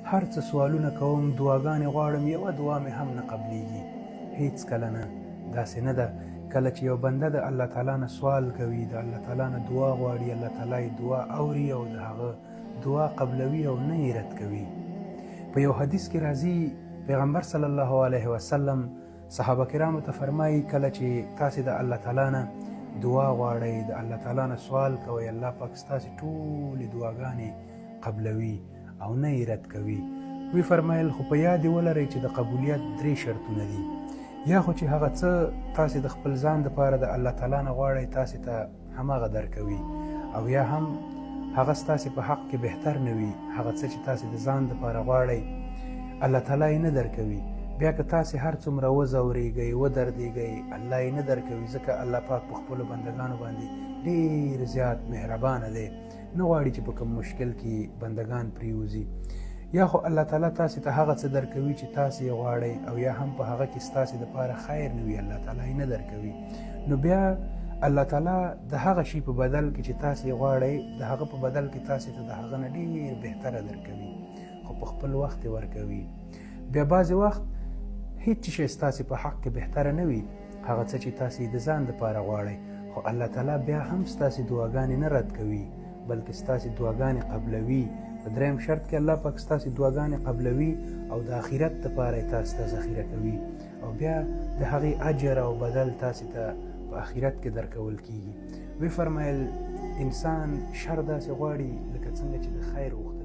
هر څه سوالونه کوم، دعاګانې غواړم، یوه دعا مې هم نه قبلیږي. هیڅ کله نه. داسې نه ده. کله چې یو بنده د الله تعالی نه سوال کوي، د الله تعالی نه دعا غواړي، الله تعالی یې دعا اوري او د هغه دعا قبلوي او نه یې رد کوي. په یو حدیث کې راځي، پیغمبر صلی الله علیه وسلم صحابه کرامو ته فرمایي، کله چې تاسې د الله تعالی نه دعا غواړئ، د الله تعالی نه سوال کوئ، الله پاک ستاسې ټولې دعاګانې قبلوي او نه یې رد کوي. وی فرمایل خو په یاد ولرئ چې د قبولیت 3 شرطونه دي. یا خو چې هغه څه تاسې د خپل ځان دپاره د الله تعالی نه غواړئ تاسې ته هماغه درکوي، او یا هم هغه ستاسې په حق کې بهتر نه وي. هغه څه چې تاسې د ځان دپاره غواړئ الله تعالی یې نه درکوي. بیا که تاسې هر څومره وځورېږئ ودردېږئ، الله یې نه درکوي، ځکه الله پاک په خپلو بندګانو باندې ډېر زیات مهربانه دی، نه غواړي چې په کوم مشکل کې بندگان پریوزي. یا خو الله تعالی تاسې ته هغه څه درکوي چې تاسې یې غواړئ، او یا هم په هغه کې ستاسې دپاره خیر نه وي، الله تعالی یې نه درکوي. نو بیا الله تعالی د هغه شي په بدل کې چې تاسې یې غواړئ، د هغه په بدل کې تاسې ته د هغه نه ډېر بهتره درکوي، خو په خپل وخت یې ورکوي. بیا بعضې وخت هیڅ شی ستاسې په حق کې بهتره نه وي، هغه څه چې تاسې د ځان دپاره غواړئ، خو الله تعالی بیا هم ستاسې دعاګانې نه رد کوي، بلکې ستاسې دعاګانې قبلوي. په 3م شرط کې الله پاک ستاسې دعاګانې قبلوي او د آخرت دپاره یې تاسې ته ذخیره کوي، او بیا د هغې اجر او بدل تاسې ته په آخرت کې درکول کیږي. وی فرمایل انسان شر داسې غواړي لکه څنګه چې د خیر غوښتنه